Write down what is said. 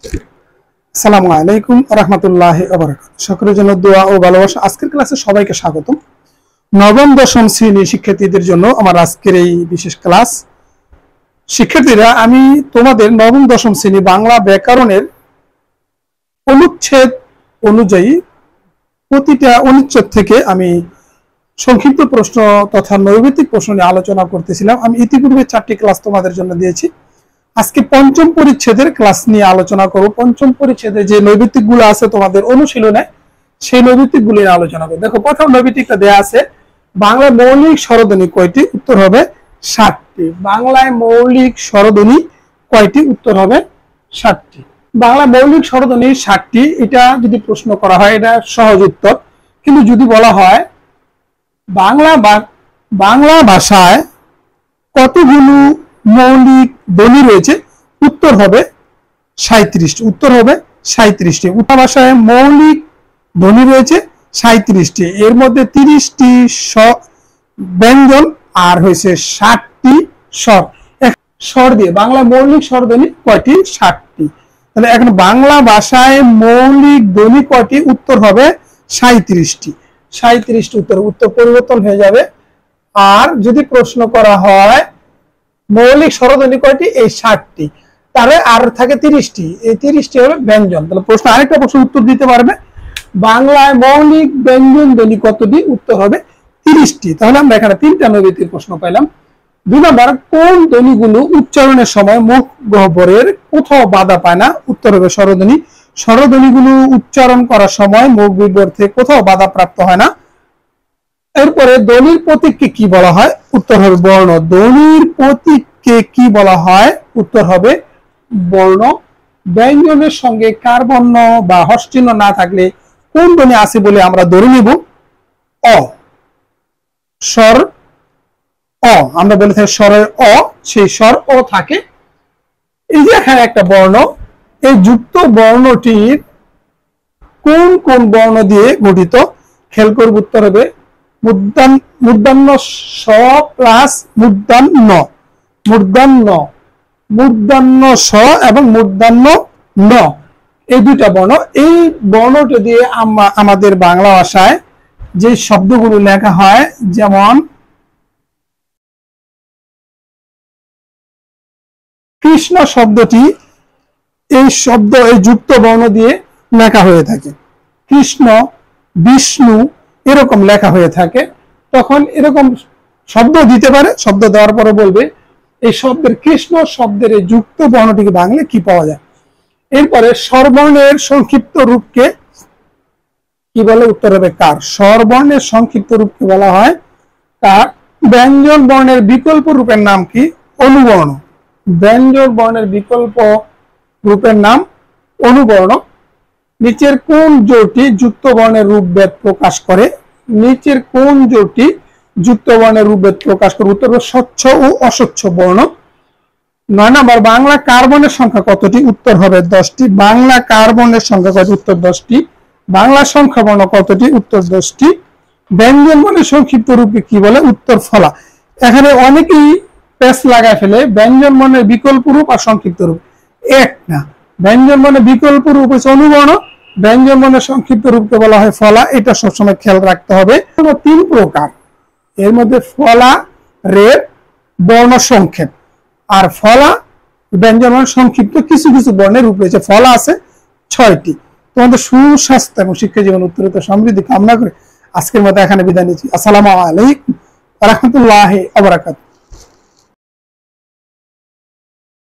আসসালামু আলাইকুম রাহমাতুল্লাহি ওয়া বারাকাতুহু। সকলের জন্য দোয়া ও ভালোবাসা। আজকের ক্লাসে সবাইকে স্বাগতম। নবম দশম শ্রেণীর শিক্ষার্থীদের জন্য আমার আজকের এই বিশেষ ক্লাস। শিক্ষার্থীরা, আমি তোমাদের নবম দশম শ্রেণী বাংলা ব্যাকরণের অনুচ্ছেদ অনুযায়ী প্রতিটা অনুচ্ছেদ থেকে আমি সংক্ষিপ্ত প্রশ্ন তথা নৈবেদিক প্রশ্ন নিয়ে আলোচনা করতেছিলাম। আমি ইতিপূর্বে 4টি ক্লাস তোমাদের জন্য দিয়েছি। আজকে পঞ্চম পরিচ্ছেদের ক্লাস নিয়ে আলোচনা করব। পঞ্চম পরিচ্ছেদে যে নৈবেদিক গুলো আছে তোমাদের অনুশীলনে, সেই নৈবেদিক গুলো নিয়ে আলোচনা করব। দেখো, প্রথম নৈবেদিকটা দেয়া আছে, বাংলায় মৌলিক স্বরধ্বনি কয়টি? উত্তর হবে 60টি। বাংলায় মৌলিক স্বরধ্বনি কয়টি? উত্তর হবে 60টি। বাংলা মৌলিক স্বরধ্বনি 60টি। এটা যদি প্রশ্ন করা হয়, এটা সহজ উত্তর। কিন্তু যদি বলা হয় বাংলা ভাষায় কতগুলো মৌলিক ধ্বনি রয়েছে? উত্তর হবে 37টি। উত্তর হবে 37টি। বাংলা ভাষায় মৌলিক ধ্বনি রয়েছে 37টি। এর মধ্যে 30টি ব্যঞ্জন আর হয়েছে 60টি স্বর। স্বর দিয়ে বাংলা মৌলিক স্বরধ্বনি কয়টি? 60টি। তাহলে এখন বাংলা ভাষায় মৌলিক ধ্বনি কয়টি? উত্তর হবে 37টি। 37টি উত্তর পরিবর্তন হয়ে যাবে। আর যদি প্রশ্ন করা হয় মৌলিক স্বরধ্বনি কয়টি? এই 60টি। তাহলে আর থাকে 30টি। এই 30টি হলো ব্যঞ্জন। তাহলে প্রশ্ন আরেকটা প্রশ্ন উত্তর দিতে পারবে, বাংলায় মৌলিক ব্যঞ্জন ধ্বনি কতটি? উত্তর হবে 30টি। তাহলে আমরা এখানে 3টা নৈবেদিক প্রশ্ন পেলাম। 2 নম্বর, কোন ধ্বনিগুলো উচ্চারণের সময় মুখ গহ্বরের কোথাও বাধা পায় না? উত্তর হবে স্বরধ্বনি। স্বরধ্বনিগুলো উচ্চারণ করার সময় মুখ গহ্বর থেকে কোথাও বাধা প্রাপ্ত হয় না। এরপরে ধ্বনির প্রতীককে কি বলা হয়? উত্তর হবে বর্ণ। ধ্বনির প্রতীককে কি বলা হয়? উত্তর হবে বর্ণ। ব্যঞ্জনের সঙ্গে কার বর্ণ বা হস্যচিহ্ন না থাকলে কোন ধ্বনি আছে বলে আমরা ধরে নিব? অ। স্বর অ, আমরা বলে থাকি স্বরের অ, সেই স্বর অ থাকে। এই যে এখানে একটা বর্ণ, এই যুক্ত বর্ণটির কোন কোন বর্ণ দিয়ে গঠিত? খেয়াল করব, উত্তর হবে মূর্ধন্য স প্লাস মূর্ধন্য মূর্ধন্য স এবং মূর্ধন্য ন, এই দুইটা বর্ণ। এই বর্ণটি দিয়ে আমাদের বাংলা ভাষায় যে শব্দগুলো লেখা হয়, যেমন কৃষ্ণ শব্দটি, এই শব্দ এই যুক্ত বর্ণ দিয়ে লেখা হয়ে থাকে। কৃষ্ণ, বিষ্ণু, এরকম লেখা হয়ে থাকে। তখন এরকম শব্দ দিতে পারে, শব্দ দেওয়ার পরে বলবে এই শব্দের, কৃষ্ণ শব্দের এই যুক্ত বর্ণটিকে ভাঙলে কি পাওয়া যায়। এরপরে স্বরবর্ণের সংক্ষিপ্ত রূপকে কি বলে? উত্তর হবে কার। স্বরবর্ণের সংক্ষিপ্ত রূপকে বলা হয় কার। ব্যঞ্জন বর্ণের বিকল্প রূপের নাম কি? অনুবর্ণ। ব্যঞ্জন বর্ণের বিকল্প রূপের নাম অনুবর্ণ। নিচের কোন জোটটি যুক্ত বর্ণের রূপভেদ প্রকাশ করে? নিচের কোন জোটটি যুক্ত বর্ণের রূপভেদ প্রকাশ করে? উত্তর হবে স্বচ্ছ ও অস্বচ্ছ বর্ণ। 9 নম্বর, বাংলা কার্বনের সংখ্যা কতটি? উত্তর হবে 10টি। বাংলা কার্বনের সংখ্যা কত? উত্তর 10টি। বাংলা সংখ্যা বর্ণ কতটি? উত্তর 10টি। ব্যঞ্জন বর্ণের সংক্ষিপ্ত রূপে কি বলে? উত্তর ফলা। এখানে অনেকেই পেস লাগায় ফেলে, ব্যঞ্জন বর্ণের বিকল্প রূপ আর সংক্ষিপ্ত রূপ এক না। ব্যঞ্জন বর্ণের বিকল্প রূপ হচ্ছে অনুবর্ণ, ব্যঞ্জন বর্ণের সংক্ষিপ্ত রূপকে বলা হয় ফলা। এটা সবসময় খেয়াল রাখতে হবে। 3 প্রকার, এর মধ্যে ফলা, রেফ, বর্ণ সংক্ষেপ আর ফলা ব্যঞ্জন বর্ণ সংক্ষিপ্ত। কিছু কিছু বর্ণের রূপ রয়েছে। ফলা আছে 6টি। তোমাদের সুস্বাস্থ্য এবং শিক্ষা জীবন উত্তরোত্তর সমৃদ্ধি কামনা করে আজকের মতো এখানে বিদায় নিচ্ছি। আসসালামু আলাইকুম ওয়া রাহমাতুল্লাহি ওয়া বারাকাতুহু।